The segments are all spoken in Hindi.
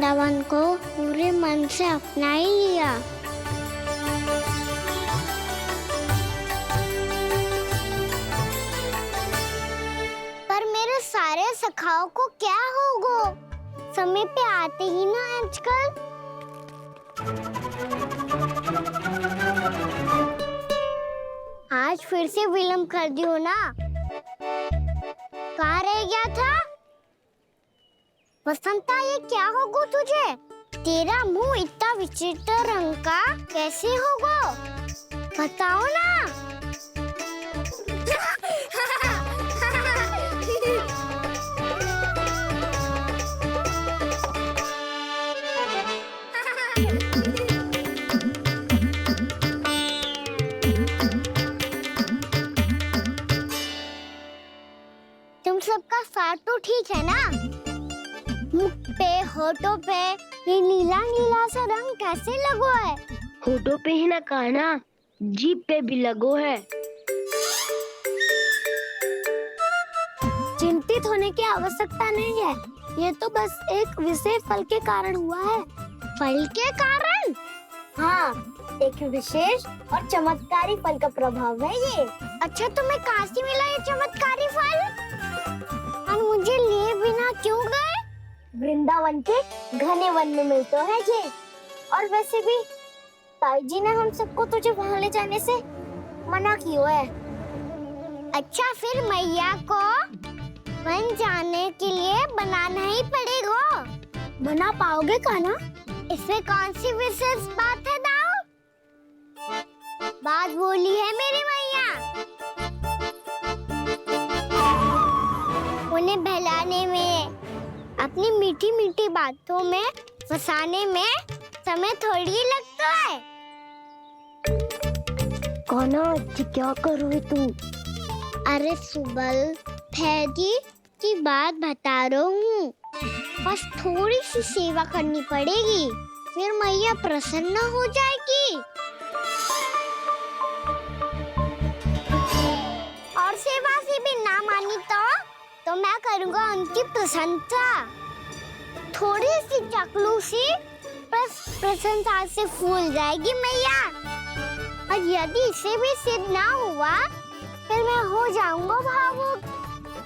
वृंदावन को पूरे मन से अपना ही लिया। पर मेरे सारे सखाओं को क्या होगा? समय पे आते ही ना आजकल। आज फिर से विलम्ब कर दियो ना। कहाँ रह गया था? वसंता, ये क्या होगा तुझे? तेरा मुंह इतना विचित्र रंग का कैसे होगा? बताओ ना। तुम सबका साथ तो ठीक है ना? मुख पे, होठों पे ये नीला नीला सा रंग कैसे लगो है? होठों पे ही ना कान्हा, जीभ पे भी लगो है। चिंतित होने की आवश्यकता नहीं है। ये तो बस एक विशेष फल के कारण हुआ है। फल के कारण? हाँ, एक विशेष और चमत्कारी फल का प्रभाव है ये। अच्छा, तुम्हें कहाँ से मिला ये चमत्कारी फल? और मुझे लिए बिना क्यों गए? वृंदावन के घने वन में मिलते हैं ये। और वैसे भी ताई जी ने हम सबको तुझे वहाँ ले जाने से मना किया है। अच्छा, फिर मैया को वन जाने के लिए बनाना ही पड़ेगा। बना पाओगे कान्हा? इसमें कौन सी विशेष बात है दाऊ? बात बोली है मेरी मैया। उन्हें बहलाने में, अपनी मीठी मीठी बातों में फंसाने में समय थोड़ी ही लगता है। कान्हा, क्या करोगे तू? अरे सुबल, फैजी की बात बता रहा हूँ। बस थोड़ी सी सेवा करनी पड़ेगी, फिर मैया प्रसन्न हो जाएगी। और सेवा से भी ना मानी तो मैं करूँगा उनकी प्रशंसा। थोड़ी सी चाकलूसी बस प्रशंसा से फूल जाएगी मैया। और यदि इसे भी सिद्ध ना हुआ, फिर मैं हो जाऊंगा भावुक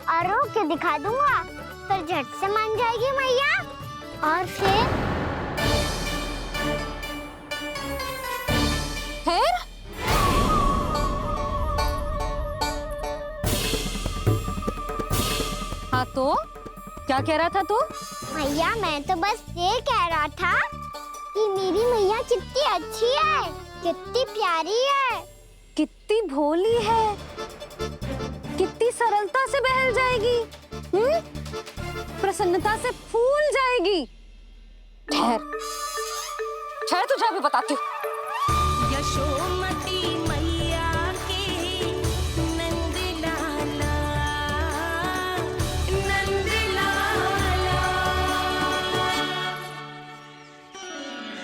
और रो के दिखा दूंगा। फिर झट से मान जाएगी मैया। और फिर हाँ तो क्या कह रहा था तू? मैया, मैं तो बस ये कह रहा था कि मेरी मैया कितनी अच्छी है, कितनी प्यारी है, कितनी भोली है, कितनी सरलता से बहल जाएगी, प्रसन्नता से फूल जाएगी। ठहर ठहर, तुझे अभी बताती हूँ। यशोमती मैया के नंद लाला, नंद लाला।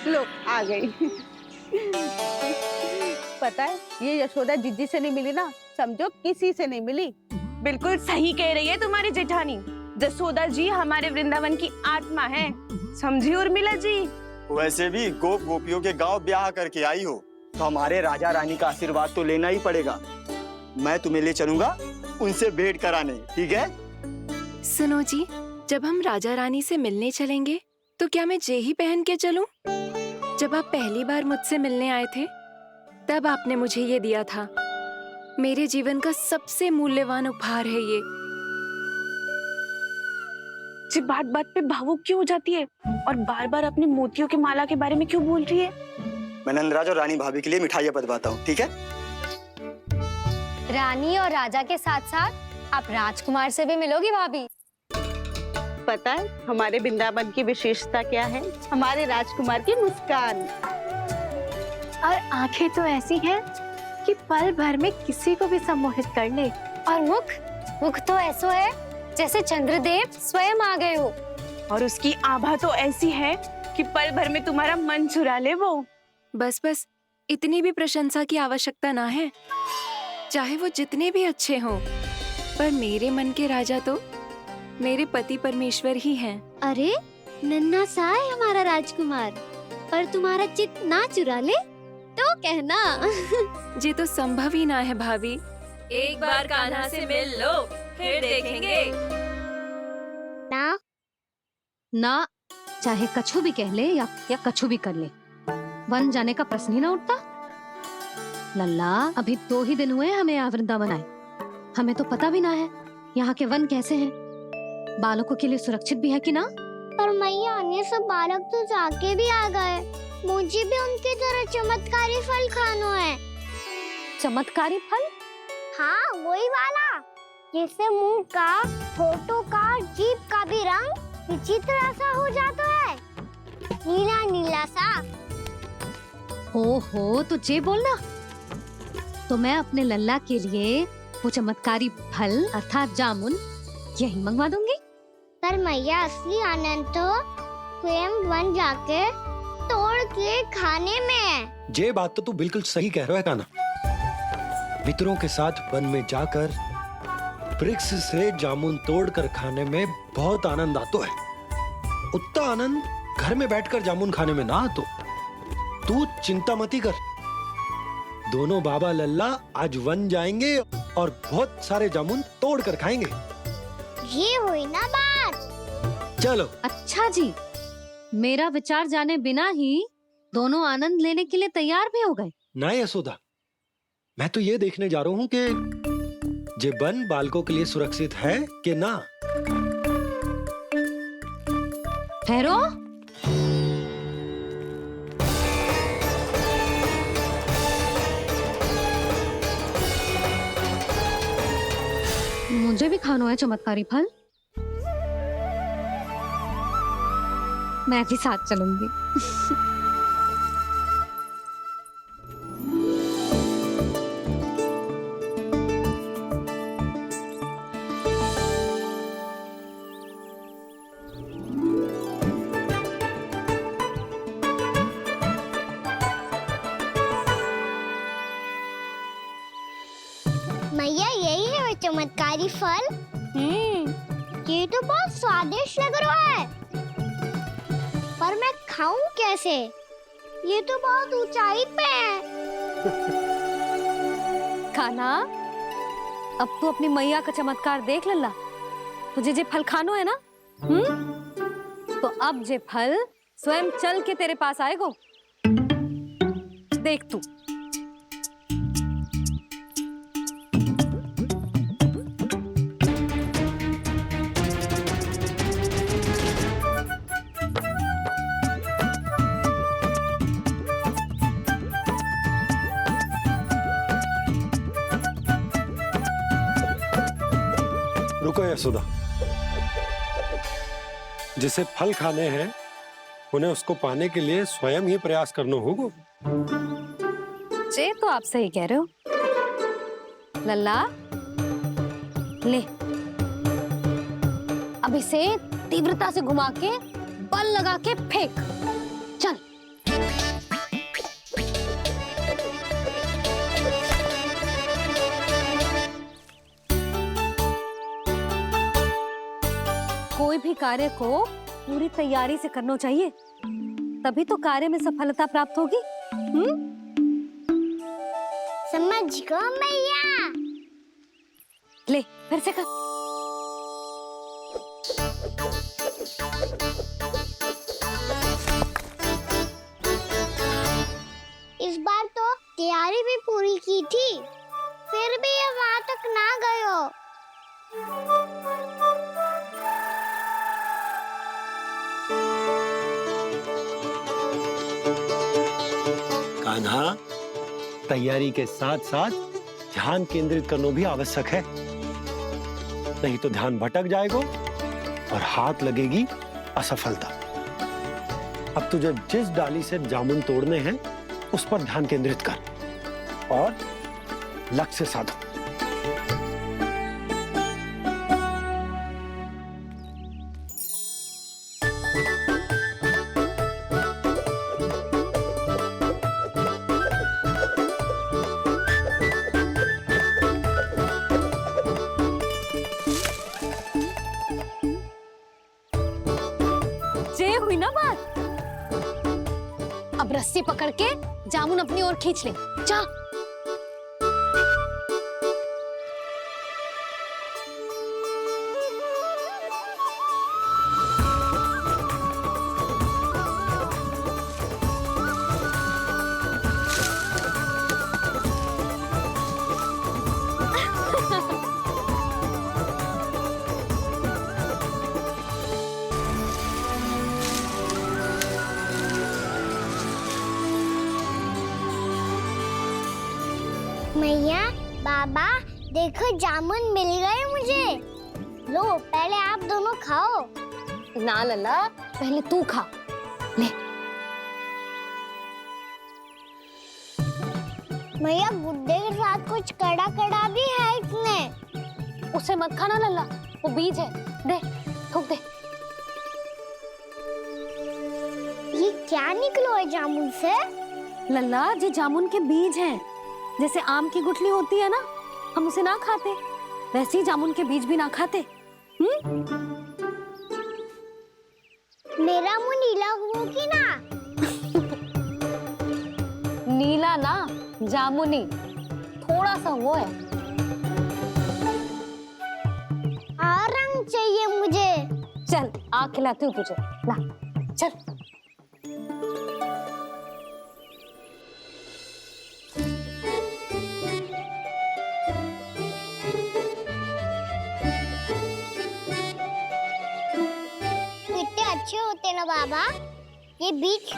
लो आ गई। पता है, ये यशोदा जीजी से नहीं मिली ना, समझो किसी से नहीं मिली। बिल्कुल सही कह रही है तुम्हारी जेठानी। जसोदा जी हमारे वृंदावन की आत्मा है, समझी उर्मिला जी। वैसे भी गोप गोपियों के गांव ब्याह करके आई हो, तो हमारे राजा रानी का आशीर्वाद तो लेना ही पड़ेगा। मैं तुम्हें ले चलूंगा उनसे भेंट कराने, ठीक है? सुनो जी, जब हम राजा रानी से मिलने चलेंगे तो क्या मैं जे ही पहन के चलूं? जब आप पहली बार मुझसे मिलने आए थे, तब आपने मुझे ये दिया था। मेरे जीवन का सबसे मूल्यवान उपहार है ये। जी बात बात पे भावुक क्यों हो जाती है और बार बार अपनी मोतियों की माला के बारे में क्यों बोल रही है? मैं नंदराज और रानी भाभी के लिए मिठाइयाँ बंटवाता हूँ, ठीक है? रानी और राजा के साथ साथ आप राजकुमार से भी मिलोगी भाभी। पता है हमारे वृंदावन की विशेषता क्या है? हमारे राजकुमार की मुस्कान। और आंखें तो ऐसी हैं कि पल भर में किसी को भी सम्मोहित कर ले। और मुख तो ऐसा है जैसे चंद्रदेव स्वयं आ गए हो। और उसकी आभा तो ऐसी है कि पल भर में तुम्हारा मन चुरा ले वो। बस बस, इतनी भी प्रशंसा की आवश्यकता ना है। चाहे वो जितने भी अच्छे हों, पर मेरे मन के राजा तो मेरे पति परमेश्वर ही हैं। अरे नन्हा सा है हमारा राजकुमार, पर तुम्हारा चित ना चुरा ले तो कहना। ये तो संभव ही ना है भाभी। एक बार कान्हा से मिल लो, फिर देखेंगे। ना ना, चाहे कछु भी कह ले या कछु भी कर ले, वन जाने का प्रश्न ही ना उठता। लल्ला, अभी 2 ही दिन हुए हमें यहाँ वृंदावन आए, हमें तो पता भी ना है यहाँ के वन कैसे हैं, बालकों के लिए सुरक्षित भी है कि ना। पर मैया, ये सब बालक तो जाके भी आ गए, मुझे भी उनके तरह चमत्कारी फल खाना है। चमत्कारी फल? हाँ, वही वाला जिससे मुंह का, होठों का, जीभ का भी रंग विचित्र सा हो जाता है, नीला नीला सा। हो तो जे बोलना, तो मैं अपने लल्ला के लिए वो चमत्कारी फल अर्थात जामुन यही मंगवा दूंगी। पर मैया, असली आनंद तो स्वयं वन जाके तोड़ के खाने में है। ये बात तो तू बिल्कुल सही कह रहा है कान्हा। मित्रों के साथ वन में जाकर वृक्ष से जामुन तोड़कर खाने में बहुत आनंद आता है। उतना आनंद घर में बैठकर जामुन खाने में ना आतो। तू चिंता मती कर, दोनों बाबा लल्ला आज वन जाएंगे और बहुत सारे जामुन तोड़कर खाएंगे। ये हुई ना बात। चलो। अच्छा जी, मेरा विचार जाने बिना ही दोनों आनंद लेने के लिए तैयार भी हो गए। ना यशोदा, मैं तो ये देखने जा रहा हूँ कि ये वन बालकों के लिए सुरक्षित है कि ना। ठहरो, मुझे भी खाना है चमत्कारी फल, मैं भी साथ चलूंगी। मैया, यही है वो चमत्कारी फल। ये तो बहुत स्वादिष्ट लग रहा है, पर मैं खाऊं कैसे? ये तो बहुत ऊंचाई पे है। खाना, अब तू अपनी मैया का चमत्कार देख लल्ला। तुझे जे फल खानो है ना, तो अब जे फल स्वयं चल के तेरे पास आएगो। देख तू। रुको यशोदा, जिसे फल खाने हैं उन्हें उसको पाने के लिए स्वयं ही प्रयास करना होगा। जे तो आप सही कह रहे हो लल्ला। ले, अब इसे तीव्रता से घुमा के बल लगा के फेंक। चल। कोई भी कार्य को पूरी तैयारी से करना चाहिए, तभी तो कार्य में सफलता प्राप्त होगी। समझ गो मैया। ले, फिर से कर। इस बार तो तैयारी भी पूरी की थी, फिर भी ये वहां तक ना गयो। कान्हा, तैयारी के साथ साथ ध्यान केंद्रित करना भी आवश्यक है, नहीं तो ध्यान भटक जाएगा और हाथ लगेगी असफलता। अब तुझे जिस डाली से जामुन तोड़ने हैं उस पर ध्यान केंद्रित कर और लक्ष्य साधो। जे कर। अब रस्सी पकड़ के जामुन अपनी ओर खींच ले। जा। मैया, बाबा, देखो जामुन मिल गए मुझे। लो, पहले आप दोनों खाओ। ना लल्ला, पहले तू खा ले। मैया, गुड्डे के साथ कुछ कड़ा कड़ा भी है इसमें। उसे मत खाना लल्ला, वो बीज है। दे, थूक दे। ये क्या निकलो है जामुन से? लल्ला, ये जामुन के बीज हैं। जैसे आम की गुठली होती है ना, हम उसे ना खाते, वैसे ही जामुन के बीज भी ना खाते। मेरा मुंह नीला हुआ कि ना? नीला ना, जामुनी, थोड़ा सा वो है। और रंग चाहिए मुझे। चल, आ खिलाती हूँ तुझे। ला, चल। कितने अच्छे होते ना बाबा, ये बीज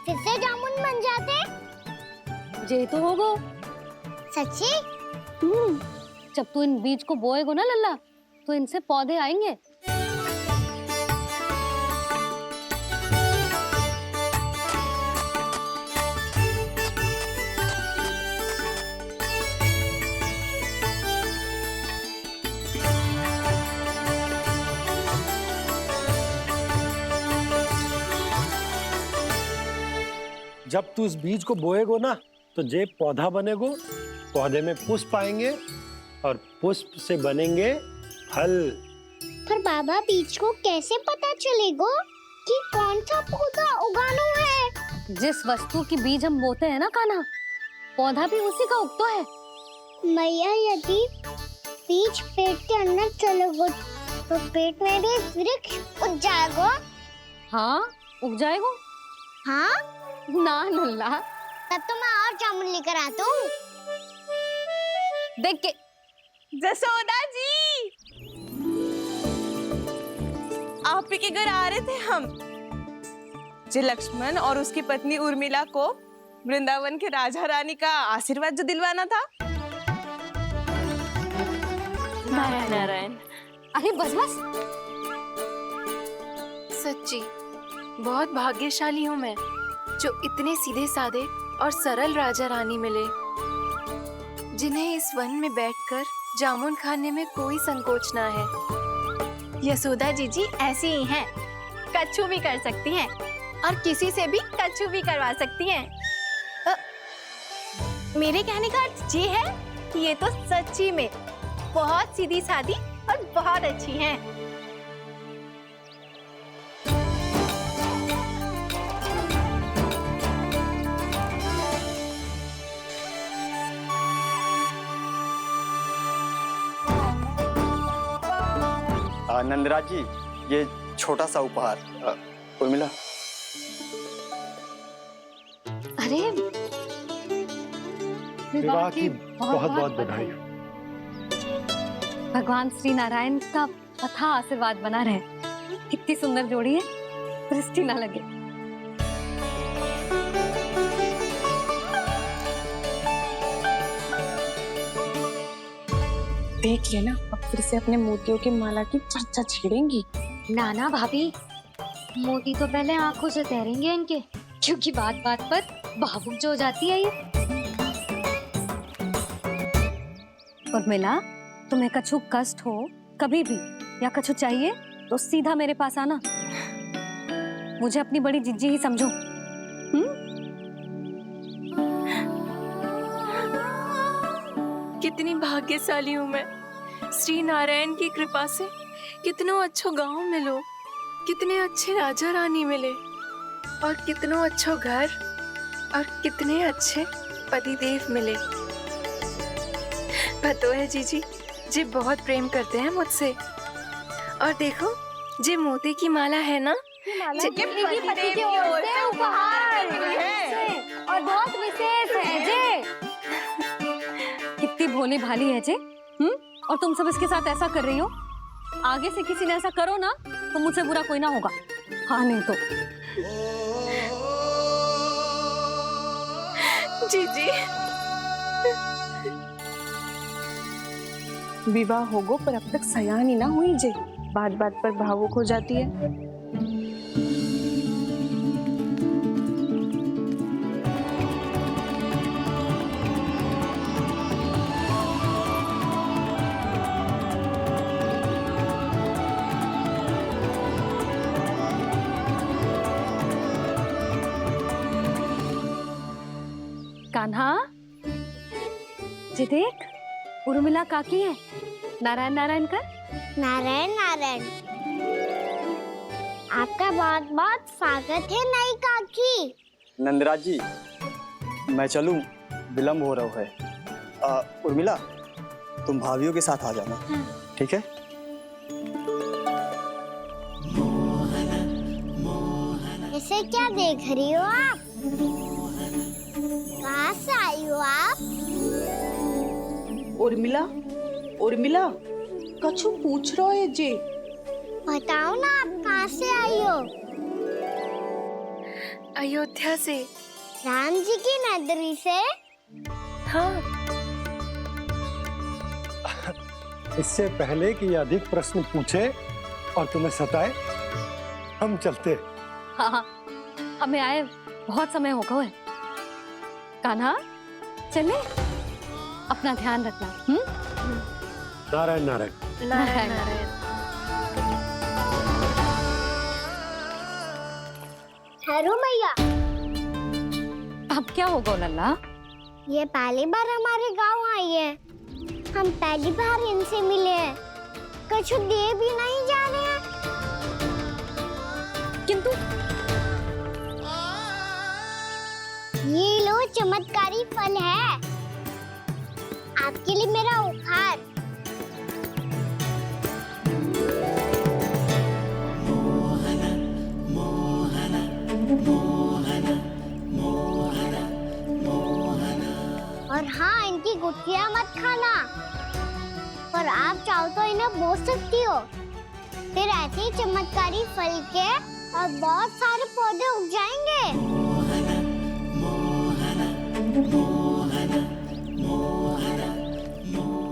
फिर से जामुन बन जाते। जे तो होगो। सच्ची? जब तू इन बीज को बोएगो ना लल्ला, तो इनसे पौधे आएंगे। जब तू इस बीज को बोएगो ना, तो जे पौधा बनेगो, पौधे में पुष्प आएंगे और पुष्प से बनेंगे फल। पर बाबा, बीज को कैसे पता चलेगा कि कौन सा पौधा उगाना है? जिस वस्तु की बीज हम बोते हैं ना कान्हा, पौधा भी उसी का उगता है। मैया, यदि बीज पेट के अंदर चलेगा तो पेट में भी वृक्ष उग जाएगा। हाँ, उग जाएगा। हाँ? ना लल्ला, तब तो मैं और जामुन लेकर आता हूँ। देख के। जसोदा जी, आप ही के घर आ रहे थे हम। जो लक्ष्मण और उसकी पत्नी उर्मिला को वृंदावन के राजा रानी का आशीर्वाद जो दिलवाना था। नारायण। अरे बस बस। सच्ची बहुत भाग्यशाली हूँ मैं, जो इतने सीधे साधे और सरल राजा रानी मिले, जिन्हें इस वन में बैठकर जामुन खाने में कोई संकोच ना है। यशोदा जी ऐसी ही हैं, कच्छू भी कर सकती हैं और किसी से भी कच्छू भी करवा सकती हैं। मेरे कहने का अर्थ ये है कि ये तो सच्ची में बहुत सीधी सादी और बहुत अच्छी हैं। नंदराज जी, ये छोटा सा उपहार। उर्मिला। अरे, विवाह की बहुत बहुत बधाई। भगवान श्री नारायण का अथाह आशीर्वाद बना रहे। कितनी सुंदर जोड़ी है, दृष्टि ना लगे। देख लेना, अब फिर से अपने मोतियों की माला की चर्चा छेड़ेंगी। नाना भाभी, मोती तो पहले आंखों से तैरेंगे इनके, क्योंकि बात बात पर भावुक जो हो जाती है ये। उर्मिला, तुम्हें कछु कष्ट हो कभी भी या कछु चाहिए तो सीधा मेरे पास आना। मुझे अपनी बड़ी जिज्जी ही समझो। कितनी भाग्यशाली हूँ मैं, श्री नारायण की कृपा से कितनों अच्छो गांव मिलो, कितने अच्छे राजा रानी मिले। और कितनो अच्छो घर और कितने अच्छे पतिदेव मिले। पतो है जीजी, जी बहुत प्रेम करते हैं मुझसे। और देखो, जी मोती की माला है ना, पति की ओर से उपहार और बहुत विशेष है जे। कितनी भोली भाली है जे। और तुम सब इसके साथ ऐसा कर रही हो। आगे से किसी ने ऐसा करो ना तो मुझसे बुरा कोई ना होगा। हाँ नहीं तो। जीजी विवाह होगो पर अब तक सयान ही ना हुई जे। बात बात पर भावुक हो जाती है। कान्हा, जी देख, उर्मिला काकी है। नारायण नारायण कर। नारायण नारायण। आपका बहुत बहुत स्वागत है नई काकी। नंदराज जी, मैं चलूं, विलम्ब हो रहा है। उर्मिला, तुम भाभियों के साथ आ जाना। ठीक है? इसे क्या देख रही हो आप? कहाँ से आई हो आप? उर्मिला, उर्मिला, कछु पूछ रहा है जे। बताओ ना, आप कहाँ से आई हो? अयोध्या से। राम जी की नगरी से? हाँ। इससे पहले कि अधिक प्रश्न पूछे और तुम्हें सताए, हम चलते। हाँ, हमें आए बहुत समय हो गया है। कान्हा, चले, अपना ध्यान रखना। नारायण नारायण। नारायण नारायण। ठहरू मैया। अब क्या होगा लल्ला? ये पहली बार हमारे गांव आई है। हम पहली बार इनसे मिले हैं। कुछ दे भी नहीं जा रहे हैं। किंतु ये लो, चमत्कारी फल है आपके लिए, मेरा उपहार। और हाँ, इनकी गुठलियां मत खाना। और आप चाहो तो इन्हें बो सकती हो। फिर ऐसे ही चमत्कारी फल के और बहुत सारे पौधे उग जाएंगे।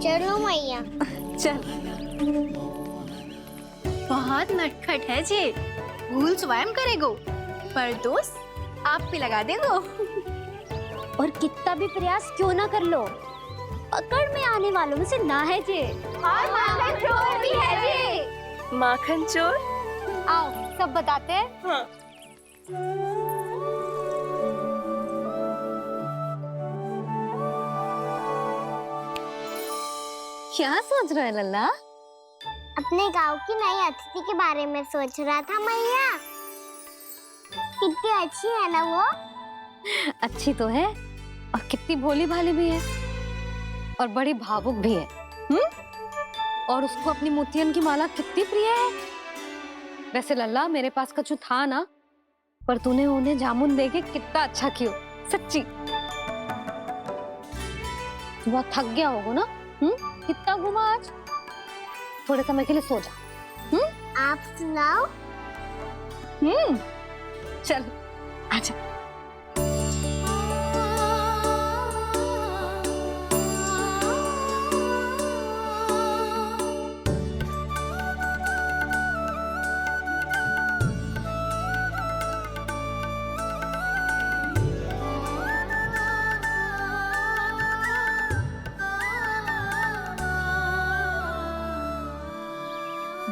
चलो मैया। चल। बहुत नटखट है जे। भूल स्वयं करेगो, पर दोस्त आप पे लगा देगो। और कितना भी प्रयास क्यों ना कर लो, पकड़ में आने वालों में से ना है जे। और माखन चोर भी है जे। माखन चोर? आओ सब बताते हैं। हाँ। क्या सोच रहा है लल्ला? अपने गांव की नई अतिथि के बारे में सोच रहा था मैया। कितनी अच्छी है ना वो? अच्छी तो है और कितनी भोली भाली भी है और बड़ी भावुक भी है। और उसको अपनी मोतियन की माला कितनी प्रिय है। वैसे लल्ला, मेरे पास कछु था ना, पर तूने उन्हें जामुन देके कितना अच्छा किया। सच्ची बहुत थक गया होगा ना? कितना घुमा आज। थोड़े समय के लिए सो जा। आप सुनाओ। चल आजा।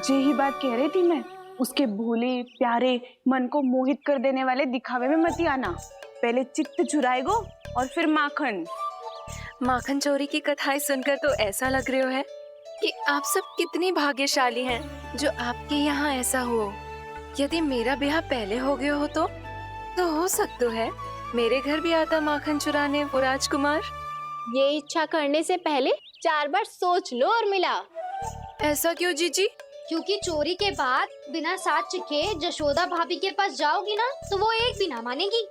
यही बात कह रही थी मैं। उसके भोले प्यारे मन को मोहित कर देने वाले दिखावे में मत आना। पहले चित्त चुराएगो और फिर माखन। माखन चोरी की कथाएं सुनकर तो ऐसा लग रहा है कि आप सब कितनी भाग्यशाली हैं जो आपके यहाँ ऐसा हो। यदि मेरा ब्याह पहले हो गया हो तो तो हो सकता है मेरे घर भी आता माखन चुराने वो राजकुमार। ये इच्छा करने से पहले 4 बार सोच लो उर्मिला। ऐसा क्यों जीजी? क्योंकि चोरी के बाद बिना साथ चिखे जशोदा भाभी के पास जाओगी ना तो वो एक भी ना मानेगी।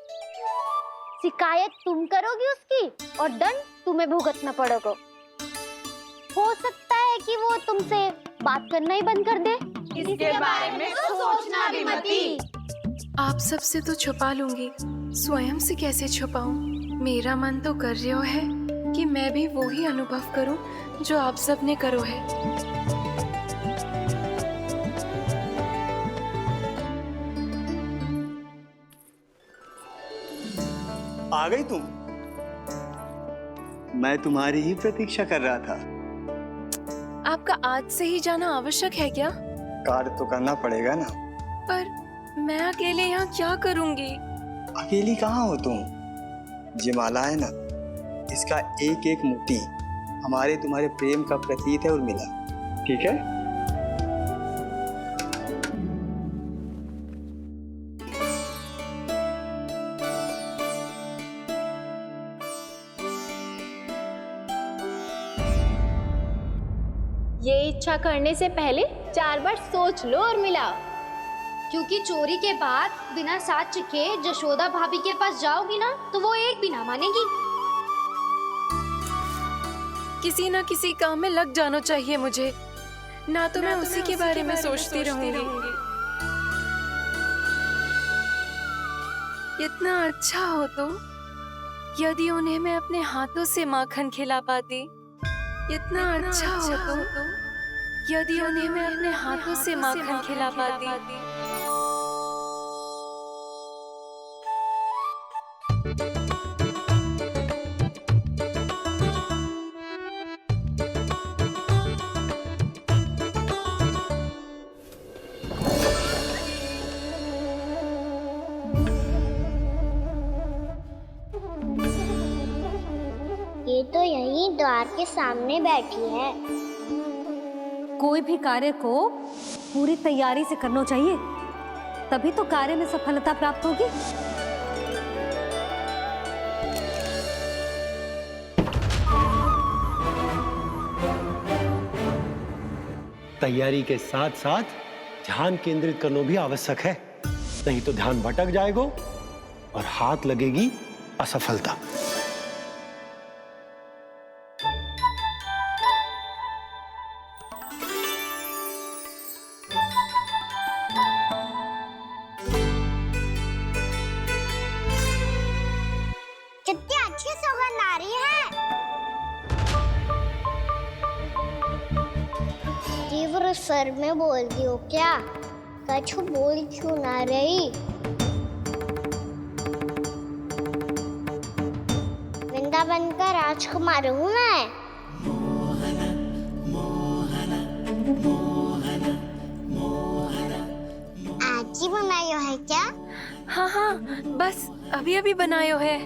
शिकायत तुम करोगी उसकी और दंड तुम्हें भुगतना पड़ेगा। हो सकता है कि वो तुमसे बात करना ही बंद कर दे। इसके बारे में सोचना भी मती। आप सबसे तो छुपा लूंगी, स्वयं से कैसे छुपाऊं? मेरा मन तो कर रहा है कि मैं भी वो ही अनुभव करूं जो आप सब ने करो है। आ गई तुम? मैं तुम्हारी ही प्रतीक्षा कर रहा था। आपका आज से ही जाना आवश्यक है क्या? कार्य तो करना पड़ेगा ना। पर मैं अकेले यहाँ क्या करूंगी? अकेली कहाँ हो तुम? ये माला है ना, इसका एक एक मोती हमारे तुम्हारे प्रेम का प्रतीक है उर्मिला, ठीक है? ये इच्छा करने से पहले 4 बार सोच लो उर्मिला। क्योंकि चोरी के बाद बिना साथ चिखे जशोदा भाभी के पास जाओगी ना तो वो एक भी ना मानेगी। किसी ना किसी काम में लग जाना चाहिए मुझे, ना तो मैं उसी के बारे में सोचती रहूंगी। इतना अच्छा हो तो यदि उन्हें मैं अपने हाथों से माखन खिला पाती। इतना अच्छा हो तो यदि उन्हें मैं अपने हाथों से माखन खिला पाती। ये तो यहीं द्वार के सामने बैठी है। कोई भी कार्य को पूरी तैयारी से करना चाहिए, तभी तो कार्य में सफलता प्राप्त होगी। तैयारी के साथ साथ ध्यान केंद्रित करना भी आवश्यक है, नहीं तो ध्यान भटक जाएगा और हाथ लगेगी असफलता। कितनी अच्छी सौगंध आ रही है। तीव्र स्वर में बोलती हो क्या? कछु बोल क्यों ना रही? वृंदावन का राजकुमार हूँ मैं। आज ही बनायो है क्या? हाँ हाँ, बस अभी अभी बनायो है।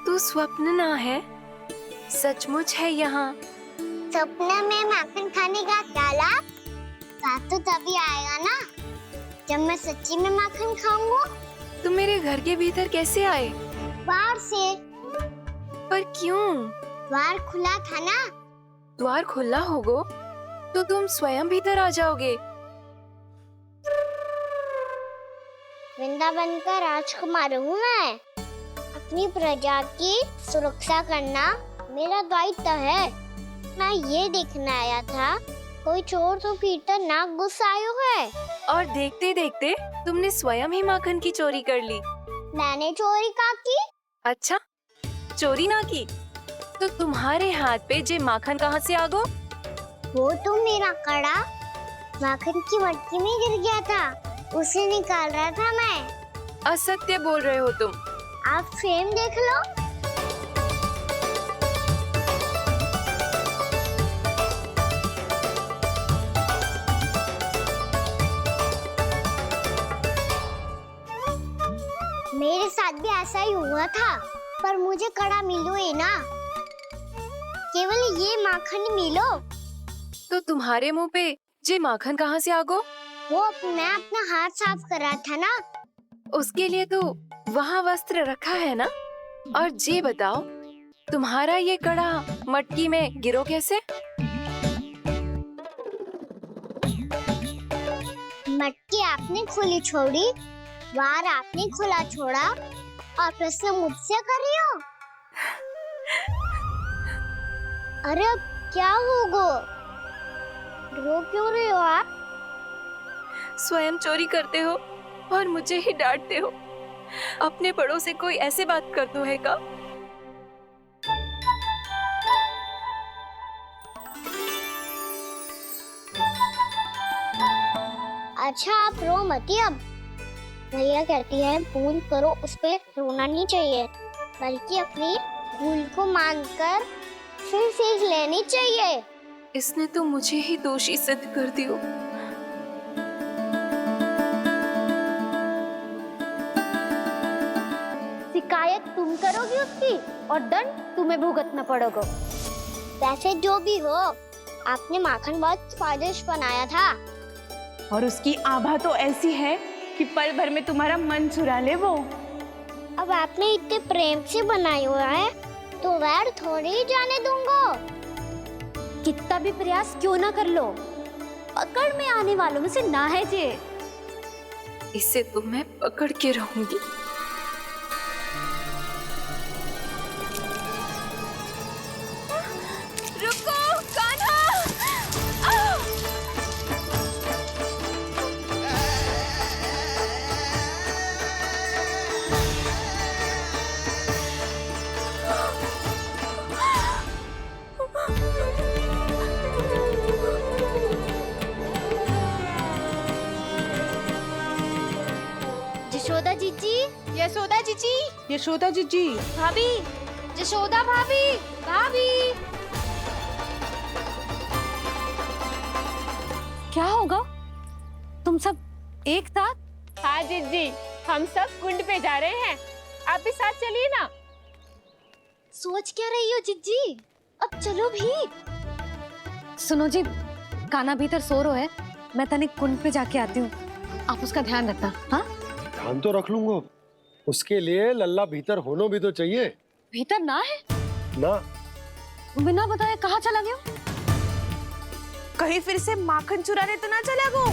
तू स्वप्न ना है, सचमुच है यहाँ। सपने में माखन खाने का क्या लाभ? रात तो तभी आएगा ना जब मैं सच्ची में माखन खाऊंगा। तुम मेरे घर के भीतर कैसे आए? बाहर से। पर क्यों? द्वार खुला था ना। द्वार खुला होगा तो तुम स्वयं भीतर आ जाओगे। वृंदावन का राजकुमार हूँ मैं। अपनी प्रजा की सुरक्षा करना मेरा दायित्व है। मैं ये देखने आया था कोई चोर तो भीतर ना घुस आयो है। और देखते देखते तुमने स्वयं ही माखन की चोरी कर ली। मैंने चोरी का की? अच्छा, चोरी ना की तो तुम्हारे हाथ पे जे माखन कहाँ से आ गो? वो तो मेरा कड़ा माखन की मटकी में गिर गया था, उसे निकाल रहा था मैं। असत्य बोल रहे हो तुम। आप स्वयं देख लो। मेरे साथ भी ऐसा ही हुआ था, पर मुझे कड़ा मिलो ही ना, केवल ये माखन ही मिलो। तो तुम्हारे मुंह पे जे माखन कहाँ से आ गो? वो मैं अपना हाथ साफ कर रहा था ना। उसके लिए तो वहाँ वस्त्र रखा है ना। और जे बताओ, तुम्हारा ये कड़ा मटकी में गिरो कैसे? मटकी आपने खुली छोड़ी, वार आपने खुला छोड़ा, और प्रश्न मुझसे कर रही हो? अरे अब क्या होगा? रो क्यों रहे हो आप? स्वयं चोरी करते हो और मुझे ही डांटते हो। अपने बड़ों से कोई ऐसे बात कर दो है का? अच्छा आप रो मती अब। भैया कहती है भूल करो, उस पे रोना नहीं चाहिए, बल्कि अपनी भूल को मानकर फिर सीख लेनी चाहिए। इसने तो मुझे ही दोषी सिद्ध कर दियो। शिकायत तुम करोगी उसकी और दंड तुम्हें भुगतना पड़ेगा। वैसे जो भी हो, आपने माखन बहुत स्वादिष्ट बनाया था। और उसकी आभा तो ऐसी है कि पल भर में तुम्हारा मन चुरा ले वो। अब आपने इतने प्रेम से बनाया हुआ है, तो वैर थोड़ी ही जाने दूंगा। कितना भी प्रयास क्यों ना कर लो, पकड़ में आने वालों में से ना है जे। इसे तो मैं पकड़ के रहूंगी। रुको कान्हा! यशोदा जीजी, यशोदा जीजी, यशोदा जीजी, भाभी, यशोदा भाभी, भाभी। क्या होगा? तुम सब एक साथ? हाँ जीजी, हम सब कुंड पे जा रहे हैं, आप भी साथ चलिए ना। सोच क्या रही हो जीजी? अब चलो भी। सुनो जी, कान्हा भीतर सो रो है, मैं तनिक कुंड पे जाके आती हूँ, आप उसका ध्यान रखना। हाँ, ध्यान तो रख लूंगा, उसके लिए लल्ला भीतर होना भी तो चाहिए। भीतर ना है? ना, बिना बताए कहाँ चला गया? कहीं फिर से माखन चुराने तो ना चला वो।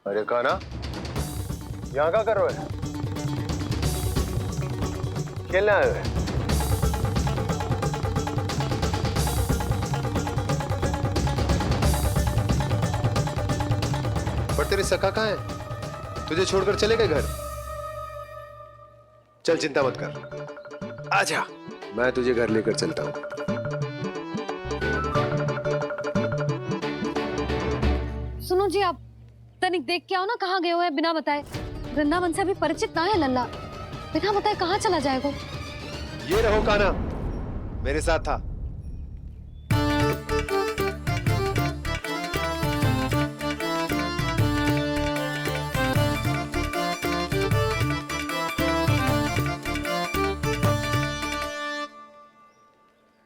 अरे कान्हा, यहाँ क्या कर रहे हो? खेलने आए हुए? पर तेरे सखा कहाँ है? तुझे छोड़कर चले गए घर? चल चिंता मत कर, आजा, मैं तुझे घर लेकर चलता हूँ। सुनो जी, आप तनिक देख के आओ ना, कहाँ गए हुए हैं बिना बताए। वृंदावन से अभी परिचित ना है लल्ला, बिना बताए कहाँ चला जाएगा? ये रहो कान्हा, मेरे साथ था।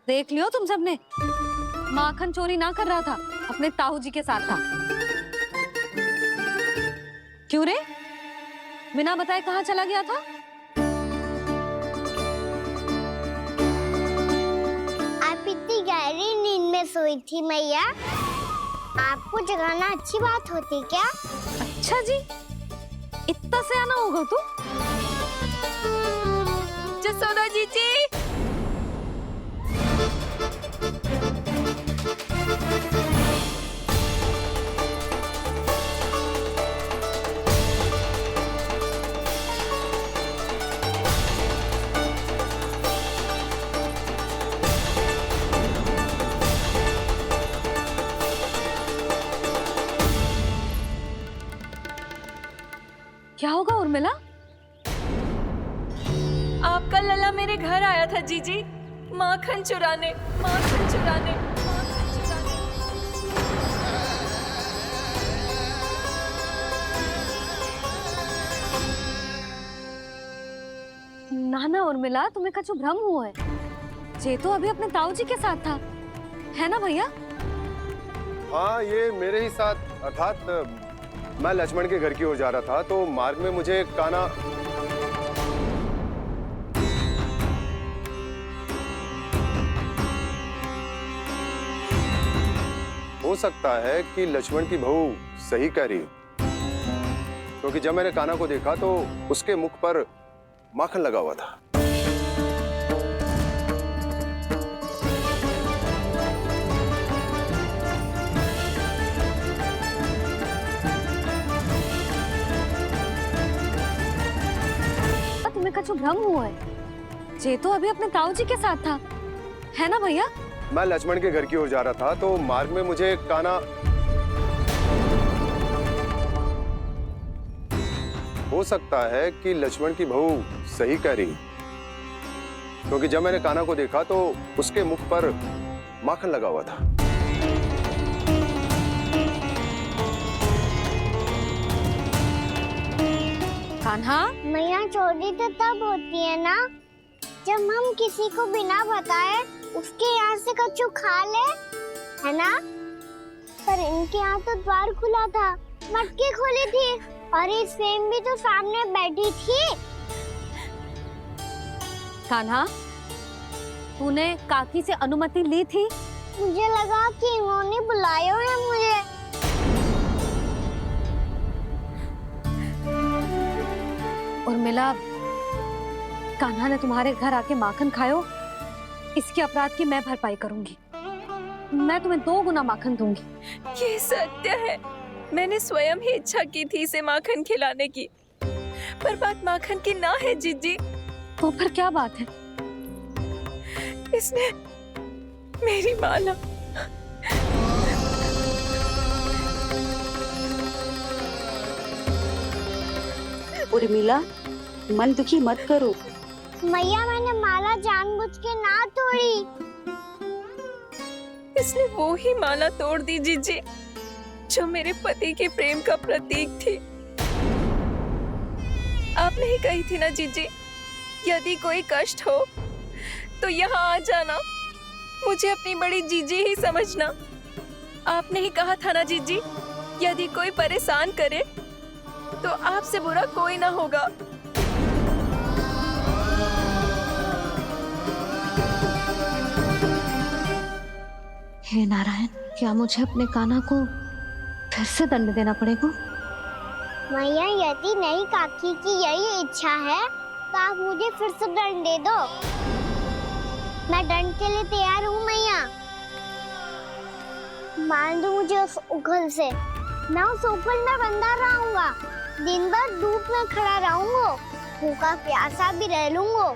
देख लियो तुम सबने, माखन चोरी ना कर रहा था, अपने ताऊ जी के साथ था। क्यों रे, बिना बताए कहाँ चला गया था? आप इतनी गहरी नींद में सोई थी मैया, आपको जगाना अच्छी बात होती क्या? अच्छा जी, इतना सयाना होगा तू? यशोदा जीजी, उर्मिला? आपका लला मेरे घर आया था जीजी, माखन चुराने, माखन चुराने, माखन चुराने। ना ना उर्मिला, तुम्हें कछु भ्रम हुआ है। ये तो अभी अपने ताऊ जी के साथ था, है ना भैया? हाँ, ये मेरे ही साथ, अर्थात मैं लक्ष्मण के घर की ओर जा रहा था तो मार्ग में मुझे कान्हा हो सकता है कि लक्ष्मण की बहू सही कह रही हो, क्योंकि जब मैंने कान्हा को देखा तो उसके मुख पर माखन लगा हुआ था। तुम्हें कछु भ्रम हुआ है। ये तो अभी अपने ताऊ जी के साथ था, है ना भैया? मैं लक्ष्मण के घर की ओर जा रहा था तो मार्ग में मुझे कान्हा हो सकता है कि लक्ष्मण की बहू सही कह रही, क्योंकि जब मैंने कान्हा को देखा तो उसके मुख पर माखन लगा हुआ था। कान्हा, मैया चोरी तो तब होती है ना जब हम किसी को बिना बताए उसके यहाँ से कछु खा ले, है ना? पर इनके यहाँ तो द्वार खुला था, मटकी खुली थी और ये सेम भी तो सामने बैठी थी। कान्हा, तूने काकी से अनुमति ली थी? मुझे लगा कि इन्होंने बुलाया है मुझे। उर्मिला, कान्हा ने तुम्हारे घर आके माखन खायो, इसके अपराध की मैं भरपाई करूंगी। मैं तुम्हें 2 गुना माखन दूंगी। ये सत्य है, मैंने स्वयं ही इच्छा की थी इसे माखन खिलाने की, पर बात माखन की ना है जीजी। तो फिर क्या बात है? इसने मेरी माला उर्मिला, मन दुखी मत करो। मैया, मैंने माला जानबूझ के ना तोड़ी। इसने वो ही माला तोड़ दी जीजी जो मेरे पति के प्रेम का प्रतीक थी। आपने ही कही थी ना जीजी, यदि कोई कष्ट हो तो यहाँ आ जाना, मुझे अपनी बड़ी जीजी ही समझना। आपने ही कहा था ना जीजी, यदि कोई परेशान करे तो आपसे बुरा कोई ना होगा। हे नारायण, क्या मुझे अपने कान्हा को फिर से दंड देना पड़ेगा? मैया, यदि नहीं काकी की यही इच्छा है तो आप मुझे फिर से दंड दे दो। मैं दंड के लिए तैयार हूँ मैया। मान दो मुझे उस उखल से, मैं उस उखल में बंधा रहूंगा, दिन भर धूप में खड़ा रहूंगा, भूखा प्यासा भी रह लूंगा।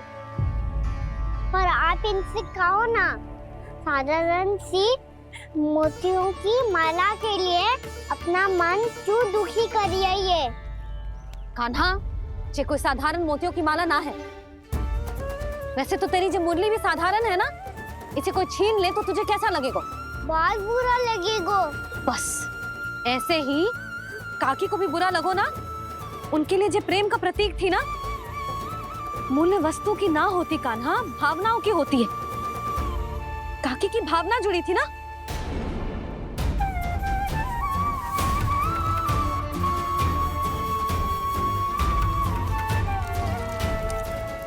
पर आप इनसे कहो ना, साधारण सी मोतियों की माला के लिए अपना मन क्यों दुखी करिए? ये कान्हा, ये कोई साधारण मोतियों की माला ना है। वैसे तो तेरी जो मुरली भी साधारण है ना, इसे कोई छीन ले तो तुझे कैसा लगेगा? बहुत बुरा लगेगा। बस ऐसे ही काकी को भी बुरा लगो ना। उनके लिए जो प्रेम का प्रतीक थी ना, मूल्य वस्तु की ना होती कान्हा, भावनाओं की होती है। काकी की भावना जुड़ी थी ना।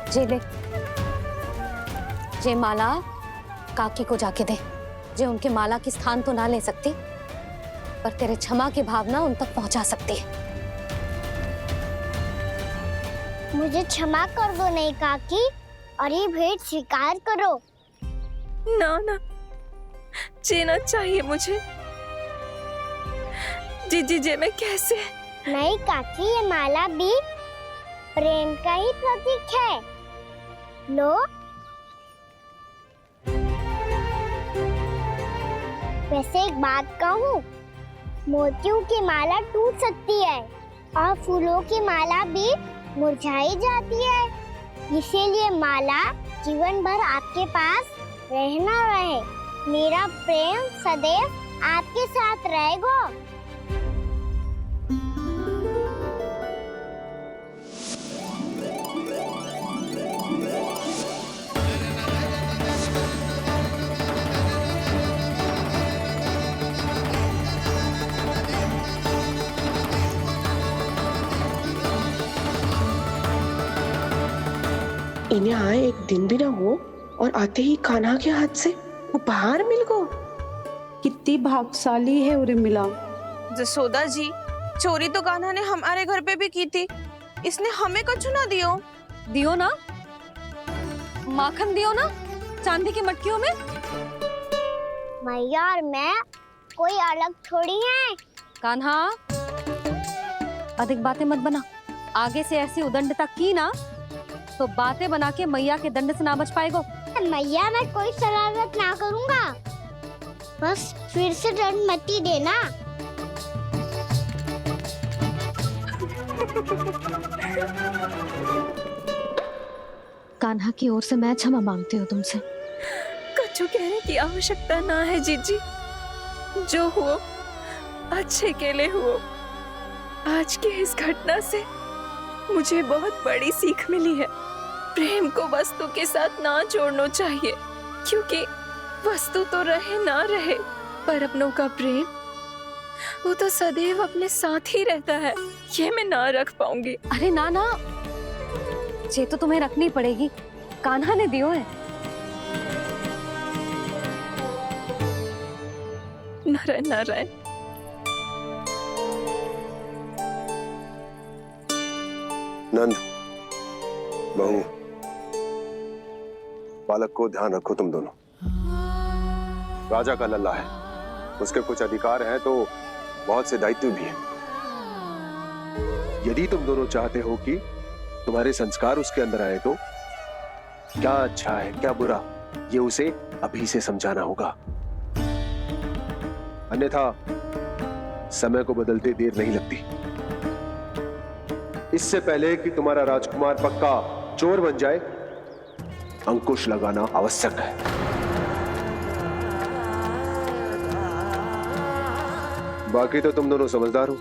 जे ले, जे माला काकी को जाके दे। जे उनके माला की स्थान तो ना ले सकती, पर तेरे क्षमा की भावना उन तक पहुंचा सकती है। मुझे क्षमा कर दो नहीं काकी, और ये भेंट स्वीकार करो। ना ना, जीना चाहिए मुझे। जीजी जे मैं कैसे? नहीं काकी, ये माला भी प्रेम का ही प्रतीक है। लो, वैसे एक बात कहूँ, मोतियों की माला टूट सकती है और फूलों की माला भी मुरझाई जाती है। इसीलिए माला जीवन भर आपके पास रहना रहे। मेरा प्रेम सदैव आपके साथ रहेगा। इन्हें आए एक दिन भी ना हो और आते ही कान्हा के हाथ से वो बाहर मिल गो। कितनी भाग्यशाली है उर्मिला। जसोदा जी, चोरी तो कान्हा ने हमारे घर पे भी की थी। इसने हमें कुछ ना दियो। दियो ना, माखन दियो ना चांदी की मटकियों में। मैया और मैं कोई अलग थोड़ी हैं। कान्हा, अधिक बातें मत बना। आगे से ऐसी उदंडता की ना तो बातें बना के मैया के दंड से ना बच पाएगो। मैया, मैं कोई शरारत ना करूंगा, बस फिर से दंड मत ही देना। कान्हा की ओर से मैं क्षमा मांगती हूँ तुमसे। कछु कहने की आवश्यकता ना है जीजी। जो हुआ अच्छे के लिए हुआ। आज की इस घटना से मुझे बहुत बड़ी सीख मिली है। प्रेम को वस्तु के साथ ना जोड़ना चाहिए, क्योंकि वस्तु तो रहे ना रहे, पर अपनों का प्रेम वो तो सदैव अपने साथ ही रहता है। ये मैं ना रख पाऊंगी। अरे ना ना, ये तो तुम्हें रखनी पड़ेगी। कान्हा ने दियो है। नारायण नारायण। नंद, बहू, बालक को ध्यान रखो तुम दोनों। राजा का लल्ला है, उसके कुछ अधिकार हैं तो बहुत से दायित्व भी हैं। यदि तुम दोनों चाहते हो कि तुम्हारे संस्कार उसके अंदर आए तो क्या अच्छा है क्या बुरा, ये उसे अभी से समझाना होगा। अन्यथा समय को बदलते देर नहीं लगती। इससे पहले कि तुम्हारा राजकुमार पक्का चोर बन जाए, अंकुश लगाना आवश्यक है। बाकी तो तुम दोनों समझदार हो।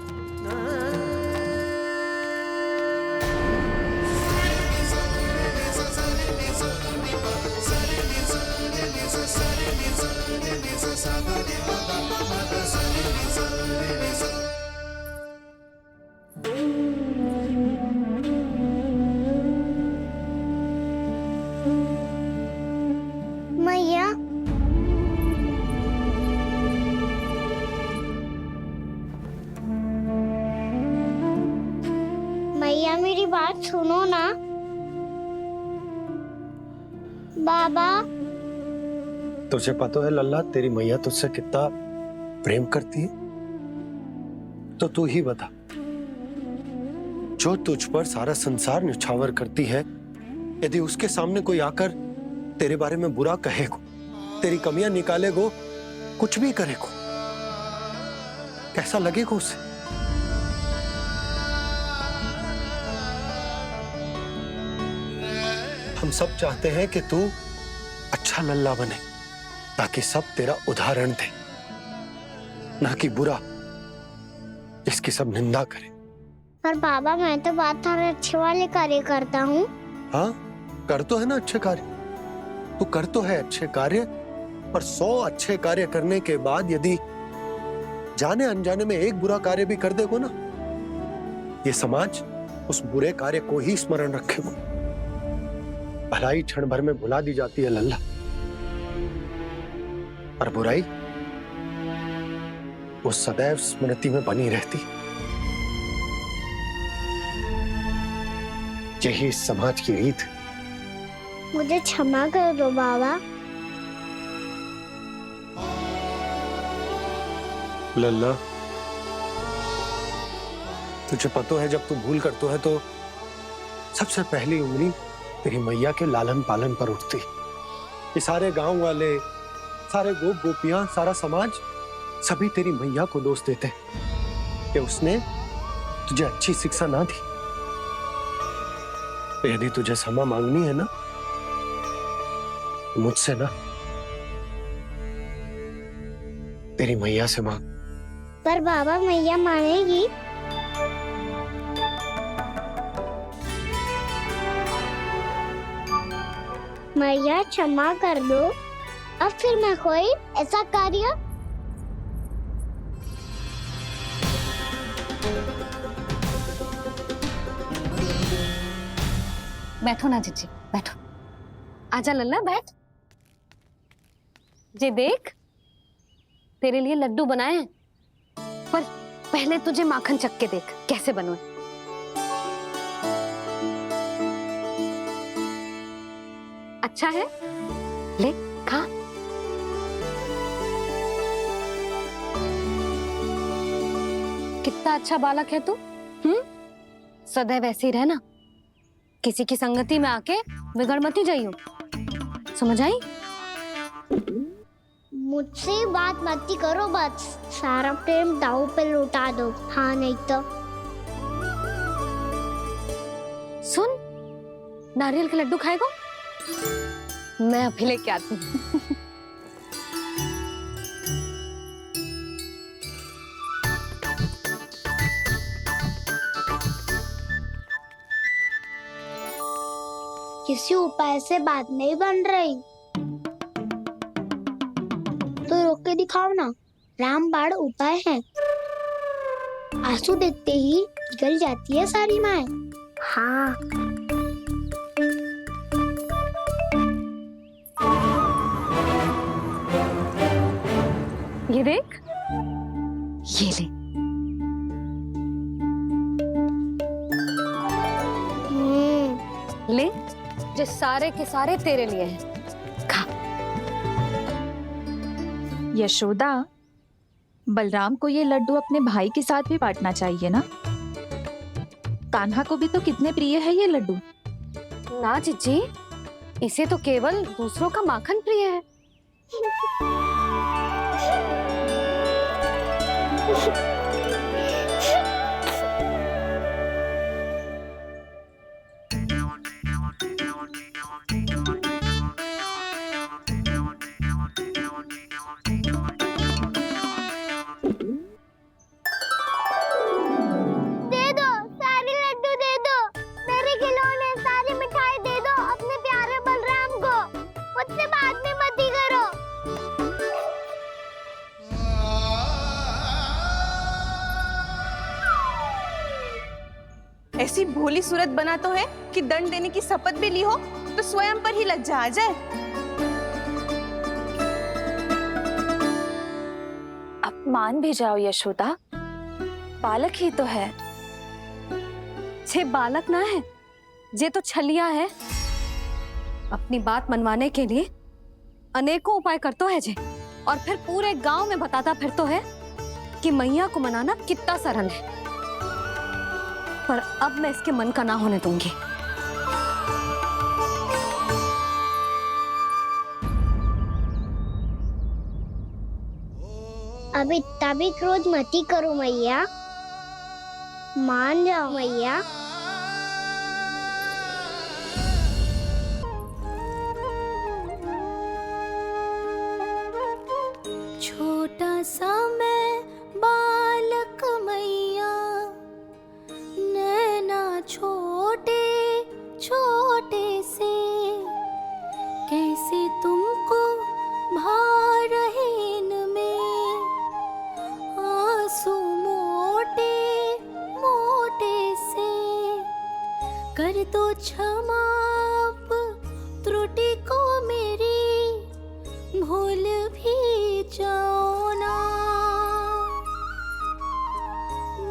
मैया, मैया मेरी बात सुनो ना। बाबा, तुझे पता है लल्ला, तेरी मैया तुझसे कितना प्रेम करती है? तो तू ही बता, जो तुझ पर सारा संसार न्यौछावर करती है, यदि उसके सामने कोई आकर तेरे बारे में बुरा कहेगो, तेरी कमियां निकालेगो, कुछ भी करेगो, कैसा लगेगा उसे? हम सब चाहते हैं कि तू अच्छा लल्ला बने, ताकि सब तेरा उदाहरण दे, ना कि बुरा जिसकी सब निंदा करे। पर बाबा, मैं तो बात हर अच्छे वाले कार्य करता हूँ। हाँ, कर तो है ना अच्छे कार्य, तू कर तो है अच्छे कार्य, पर 100 अच्छे कार्य करने के बाद यदि जाने अनजाने में एक बुरा कार्य भी कर देगो ना, ये समाज उस बुरे कार्य को ही स्मरण रखेगो। भलाई क्षण भर में भुला दी जाती है लल्ला, और बुराई वो सदैव स्मृति में बनी रहती। यही इस समाज की रीत। मुझे क्षमा कर दो बाबा। लल्ला, तुझे पता है जब तू भूल करता है तो सबसे पहली उंगली तेरी मैया के लालन पालन पर उठती। ये सारे गांव वाले, सारे गोप गोपियां, सारा समाज सभी तेरी मैया को दोष देते कि उसने तुझे अच्छी शिक्षा ना दी। यदि तुझे क्षमा मांगनी है ना, मुझसे ना, तेरी मैया से मांग। पर बाबा मैया मानेगी? मैया क्षमा कर दो, अब फिर मैं कोई ऐसा कार्य। बैठो ना जीजी, बैठो। आजा लल्ला, बैठ। जे देख, तेरे लिए लड्डू बनाए हैं, पर पहले तुझे माखन चख के देख कैसे बने। अच्छा है, ले खा। कितना अच्छा बालक है तू। सदैव ऐसे ही रहना, किसी की संगति में आके बिगड़ मत जाइयो, समझ आई? मुझसे बात मत करो, बस सारा प्रेम दाव पे लौटा दो। हाँ नहीं तो सुन, नारियल के लड्डू खाएगा? मैं अभी लेके आती हूँ। किसी उपाय से बात नहीं बन रही तो रोक के दिखाओ ना। रामबाण उपाय है, आंसू देखते ही जल जाती है सारी माए। हाँ ये देख, ये ले। ले, जो सारे के सारे तेरे लिए हैं, खा। यशोदा, बलराम को ये लड्डू अपने भाई के साथ भी बांटना चाहिए ना। कान्हा को भी तो कितने प्रिय है ये लड्डू। ना जीजी, इसे तो केवल दूसरों का माखन प्रिय है। ऐसी भोली सूरत बना तो है कि दंड देने की शपथ भी ली हो तो स्वयं पर ही लज्जा आ जाए। अब मान भी जाओ यशोदा, बालक ही तो है। छे बालक ना है, जे तो छलिया है। अपनी बात मनवाने के लिए अनेकों उपाय करतो है जे, और फिर पूरे गांव में बताता फिरतो है कि मैया को मनाना कितना सरल है। पर अब मैं इसके मन का ना होने दूंगी। अब इतना भी क्रोध मती करो मैया, मान जाओ मैया। छोटा सा मैं बालक मैया, नैना छोटे छोटे से, कैसे तुमको भा रहे इनमें आंसू मोटे मोटे से। कर दो क्षमा त्रुटि को मेरी, भूल भी जाओ ना,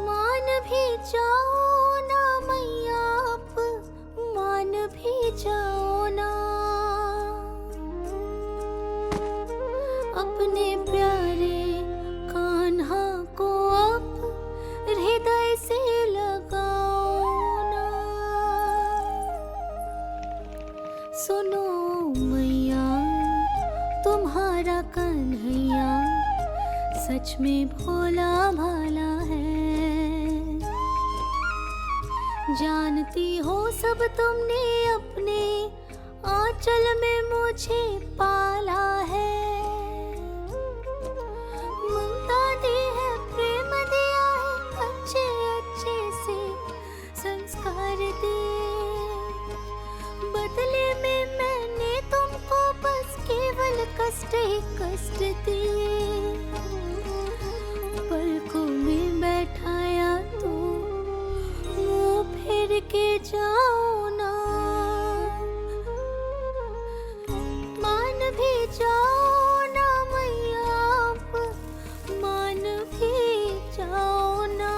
मान भी जाओ ना मैया, आप मान भी जाओ ना। अपने प्यारे कान्हा को अब हृदय से लगाओ ना। सुनो मैया, तुम्हारा कन्हैया सच में भोला भाला है। जानती हो सब तुमने अपने आंचल में मुझे पाला है। ममता दी है, प्रेम दिया है, अच्छे अच्छे से संस्कार दिए। बदले में मैंने तुमको बस केवल कष्ट ही कष्ट दिए। पलकों में बैठाया तो मुंह फेर के जाओ ना, मान भी जाओ ना मैया, आप मान भी जाओ ना।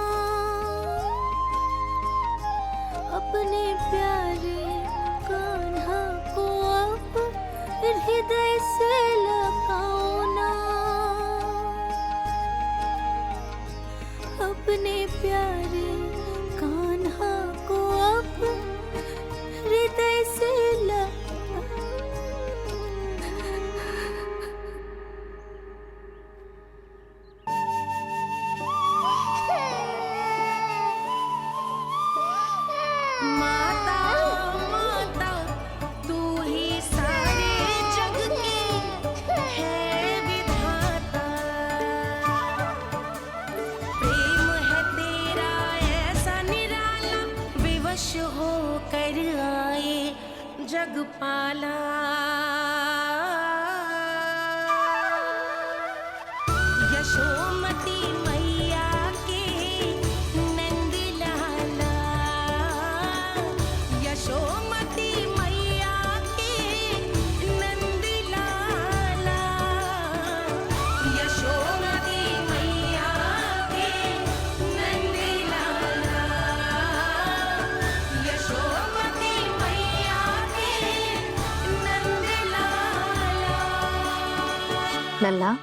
अपने प्यारे कान्हा को अब हृदय से लगाओ ना, अपने प्यारे कान्हा को अब हृदय से माता माता तू ही सारे जग की है विधाता। प्रेम है तेरा ऐसा निराला, विवश हो कर आए जग पाला। यशोमती मैया के नंद लाला, यशोमती मैया के नंद लाला, यशोमती मैया के नंद लाला, यशोमती मैया के नंद लाला। लल्ला,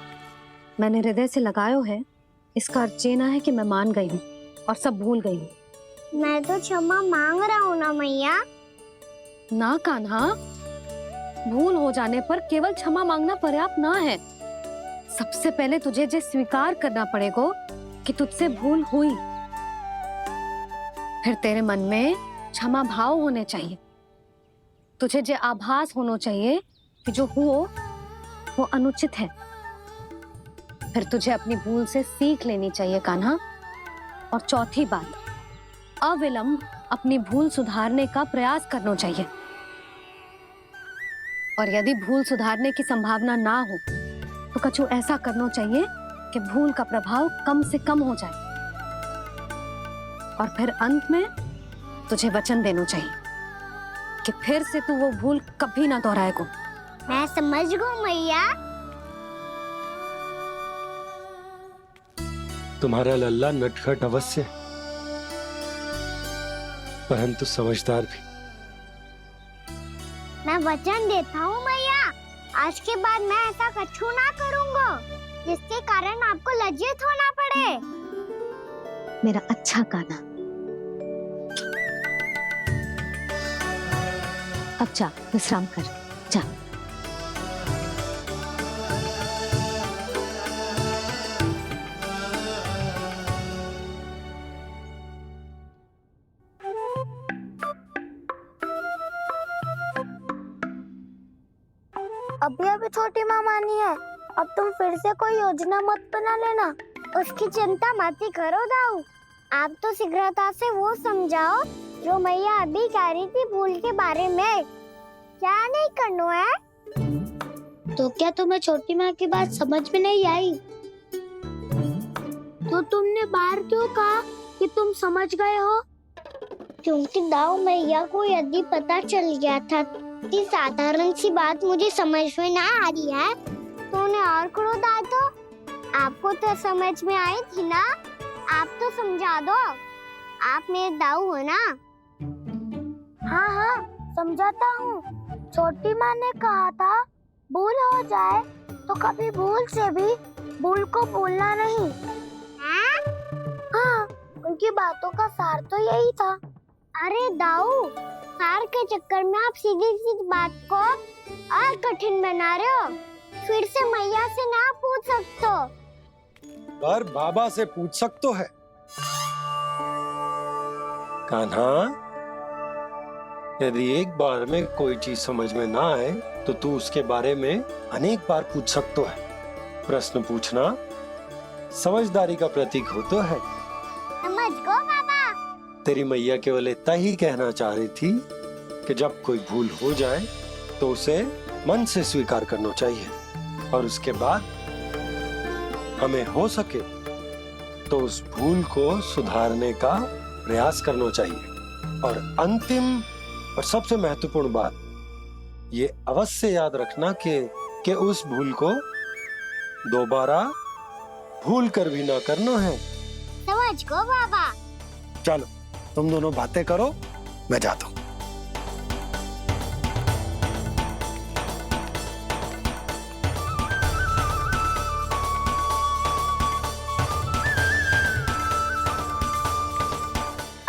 मैंने हृदय से लगायो है, इसका अर्थ ये ना है कि मैं मान गई हूँ और सब भूल गई हूँ। मैं तो क्षमा मांग रहा हूँ ना मैया। ना कान्हा, भूल हो जाने पर केवल क्षमा मांगना पर्याप्त ना है। सबसे पहले तुझे जे स्वीकार करना पड़ेगा कि तुझसे भूल हुई। फिर तेरे मन में क्षमा भाव होने चाहिए। तुझे जे आभास होना चाहिए कि जो हुआ वो अनुचित है। फिर तुझे अपनी भूल से सीख लेनी चाहिए कान्हा। और चौथी बात, अविलंब अपनी भूल सुधारने का प्रयास करना चाहिए। और यदि भूल सुधारने की संभावना ना हो तो कछु ऐसा करना चाहिए कि भूल का प्रभाव कम से कम हो जाए। और फिर अंत में तुझे वचन देना चाहिए कि फिर से तू वो भूल कभी ना दोहराएगा। मैं समझ गई मैया। तुम्हारा लल्ला नटखट अवश्य, परंतु समझदार भी। मैं वचन देता हूँ मैया, आज के बाद मैं ऐसा कछु ना करूँगा जिसके कारण आपको लज्जित होना पड़े। मेरा अच्छा कान्हा, अब जा विश्राम कर, जा। अभी अभी छोटी माँ मानी है, अब तुम फिर से कोई योजना मत बना लेना। उसकी चिंता मत ही करो दाऊ। आप तो शीघ्रता से वो समझाओ जो मैया अभी कह रही थी भूल के बारे में। क्या नहीं करना है? तो क्या तुम्हें छोटी माँ की बात समझ में नहीं आई? तो तुमने बाहर क्यों कहा कि तुम समझ गए हो? क्योंकि दाऊ मैया को यदि पता चल गया था कि साधारण सी बात मुझे समझ में ना आ रही है तो उन्हें और क्रोध आए तो? आपको तो समझ में आई थी ना, आप तो समझा दो। आप मेरे दाऊ हो ना। हाँ हाँ समझाता हूँ। छोटी माँ ने कहा था भूल हो जाए तो कभी भूल से भी भूल को भूलना नहीं। हाँ उनकी बातों का सार तो यही था। अरे दाऊ, सार के चक्कर में आप सीधी सीधी बात को और कठिन बना रहे हो। फिर से मैया से ना पूछ सकते हो, पर बाबा से पूछ सकते है। कान्हा, यदि एक बार में कोई चीज समझ में ना आए तो तू उसके बारे में अनेक बार पूछ सकता है। प्रश्न पूछना समझदारी का प्रतीक होता है। समझ गो बाबा। तेरी मैया केवल इतना ही कहना चाह रही थी कि जब कोई भूल हो जाए तो उसे मन से स्वीकार करना चाहिए और उसके बाद हमें हो सके तो उस भूल को सुधारने का प्रयास करना चाहिए। और अंतिम और सबसे महत्वपूर्ण बात ये अवश्य याद रखना कि उस भूल को दोबारा भूल कर भी ना करना है। समझ गो बाबा। चलो तुम दोनों बातें करो, मैं जाता हूँ।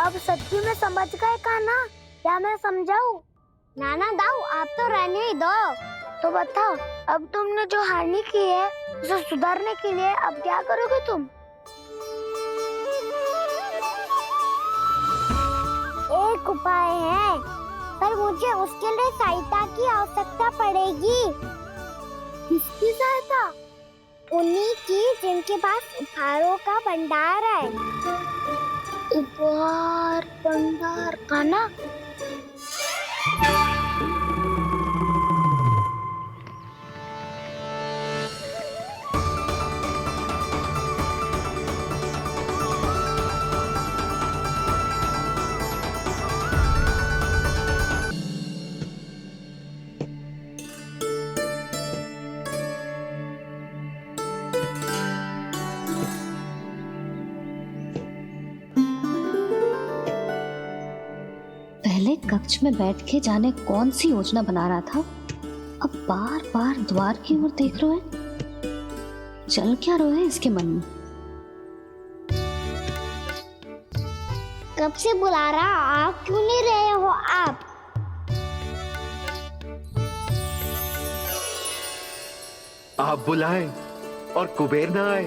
अब सच्ची में समझ गए कान्हा? क्या मैं समझाऊं? नाना दाऊ आप तो रहने ही दो। तो बताओ, अब तुमने जो हानि की है उसे सुधारने के लिए अब क्या करोगे तुम? एक उपाय है, पर मुझे उसके लिए सहायता की आवश्यकता पड़ेगी। किसकी सहायता? उन्हीं की जिनके पास उपहारों का भंडार है। उपहार भंडार का ना? पहले कक्ष में बैठ के जाने कौन सी योजना बना रहा था, अब बार बार द्वार की ओर देख रहे हैं। चल क्या रहा है इसके मन में? कब से बुला रहा, आप क्यों नहीं रहे हो? आप बुलाएं और कुबेर ना आए,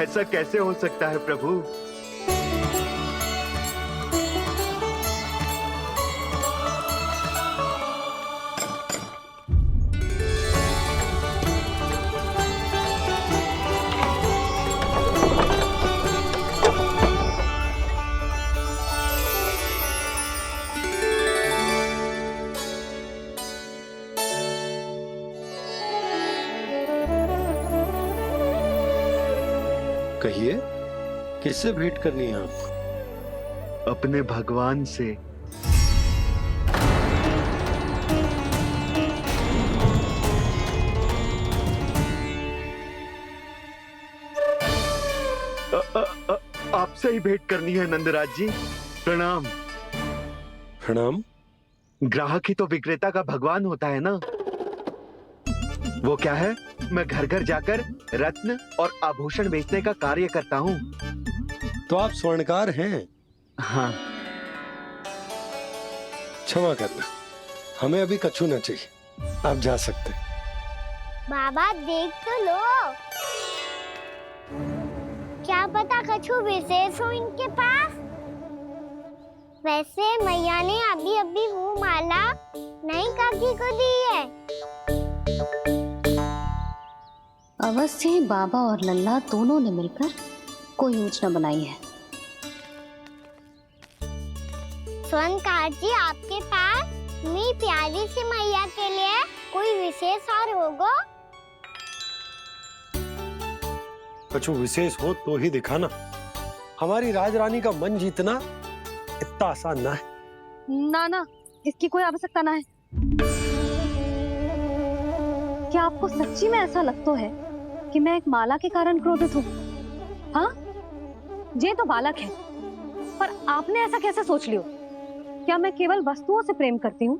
ऐसा कैसे हो सकता है प्रभु? कहिए, किससे भेंट करनी है आपको? अपने भगवान से। आपसे ही भेंट करनी है नंदराज जी। प्रणाम। प्रणाम। ग्राहक ही तो विक्रेता का भगवान होता है ना। वो क्या है, मैं घर घर जाकर रत्न और आभूषण बेचने का कार्य करता हूँ। तो आप स्वर्णकार हैं? हाँ। क्षमा करना, हमें अभी कछु न चाहिए, आप जा सकते। बाबा देख तो लो, क्या पता कछु विशेष हो इनके पास। वैसे मैया ने अभी अभी वो माला नई काकी को दी है। अवश्य ही बाबा और लल्ला दोनों ने मिलकर कोई योजना बनाई है। स्वर्णकार जी, आपके पास मेरी प्यारी सी मैया के लिए कोई विशेष हार होगा? कछु विशेष हो तो ही दिखाना। हमारी राजरानी का मन जीतना इतना आसान ना है। ना ना, इसकी कोई आवश्यकता ना है। क्या आपको सच्ची में ऐसा लगता है कि मैं एक माला के कारण क्रोधित हूँ? हाँ, ये तो बालक है, पर आपने ऐसा कैसे सोच लियो? क्या मैं केवल वस्तुओं से प्रेम करती हूँ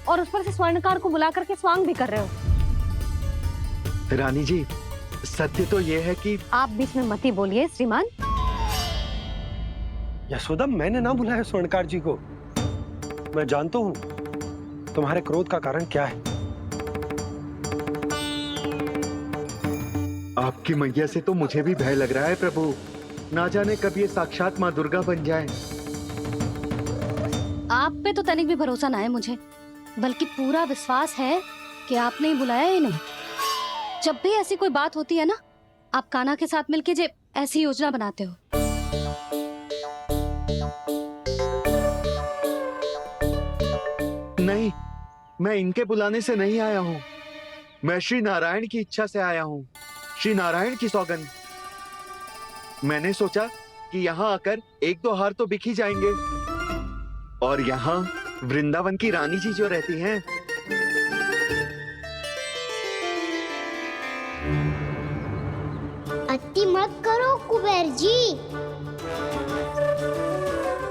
और उस पर से स्वर्णकार को बुला करके स्वांग भी कर रहे हो? रानी जी, सत्य तो ये है कि आप बीच में मती बोलिए श्रीमान। यशोदा, मैंने ना बुलाया स्वर्णकार जी को। मैं जानता हूँ तुम्हारे क्रोध का कारण क्या है। आपकी मैया से तो मुझे भी भय लग रहा है प्रभु। ना जाने कब ये साक्षात माँ दुर्गा बन जाए। आप पे तो तनिक भी भरोसा ना है मुझे, बल्कि पूरा विश्वास है कि आपने ही बुलाया इन्हें। जब भी ऐसी कोई बात होती है ना, आप कान्हा के साथ मिलके जे ऐसी योजना बनाते हो। नहीं, मैं इनके बुलाने से नहीं आया हूँ। मैं श्री नारायण की इच्छा से आया हूँ, श्री नारायण की सौगंध। मैंने सोचा कि यहाँ आकर एक दो हार तो बिक ही जाएंगे, और यहाँ वृंदावन की रानी जी जो रहती हैं। अति मत करो कुबेर जी।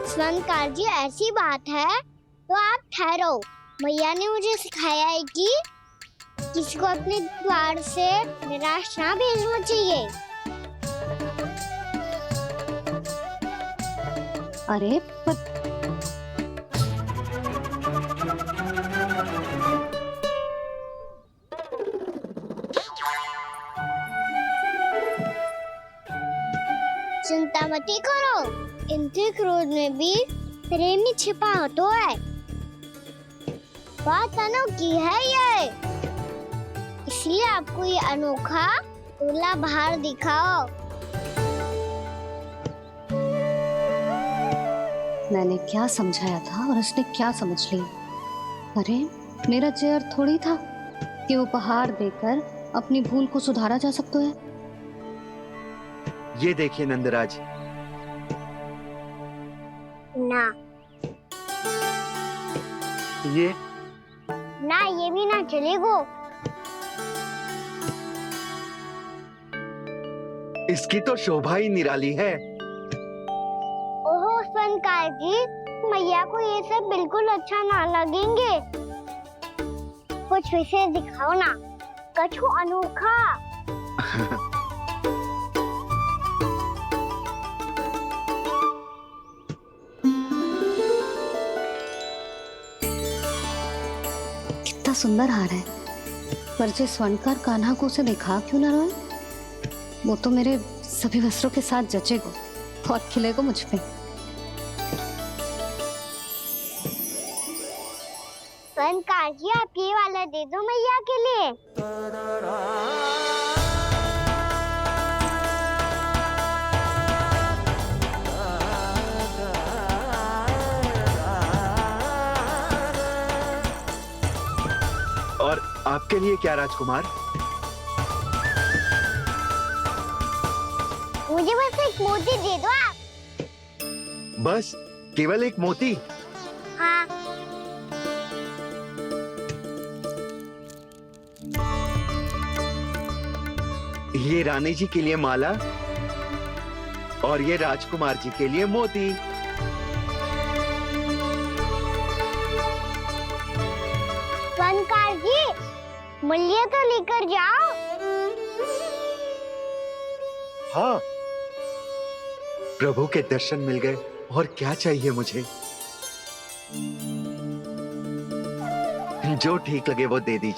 स्वर्णकार जी, ऐसी बात है तो आप ठहरो। मैया ने मुझे सिखाया है कि किसी को अपने द्वार से निराश ना भेजना चाहिए। अरे पर चिंता मत करो, इनके क्रोध में भी प्रेम ही छिपा होता है। बात अनोखी है ये, इसलिए आपको ये अनोखा दूल्हा बाहर दिखाओ। मैंने क्या समझाया था और उसने क्या समझ लिया। अरे मेरा चेयर थोड़ी था कि उपहार देकर अपनी भूल को सुधारा जा सकता है। ये देखिए नंदराज। ना ये ना, ये भी ना चलेगो। इसकी तो शोभा ही निराली है। ओहो स्वर्णकार जी, मैया को ये सब बिल्कुल अच्छा ना लगेंगे। कुछ विशेष दिखाओ ना, कछु अनोखा। कितना सुंदर हार है, पर जे स्वर्णकार कान्हा को उसे दिखा क्यों ना रोए? वो तो मेरे सभी वस्त्रों के साथ जचेगा, बहुत खिलेगा मुझ पे। स्वर्णकार जी, आप ये वाला दे दो मैया के लिए। और आपके लिए क्या राजकुमार? मुझे बस एक मोती दे दो आप। बस केवल एक मोती? हाँ। ये रानी जी के लिए माला और ये राजकुमार जी के लिए मोती। स्वर्णकार जी, मूल्य तो लेकर जाओ। हाँ, प्रभु के दर्शन मिल गए, और क्या चाहिए मुझे? जो ठीक लगे वो दे दीजिए।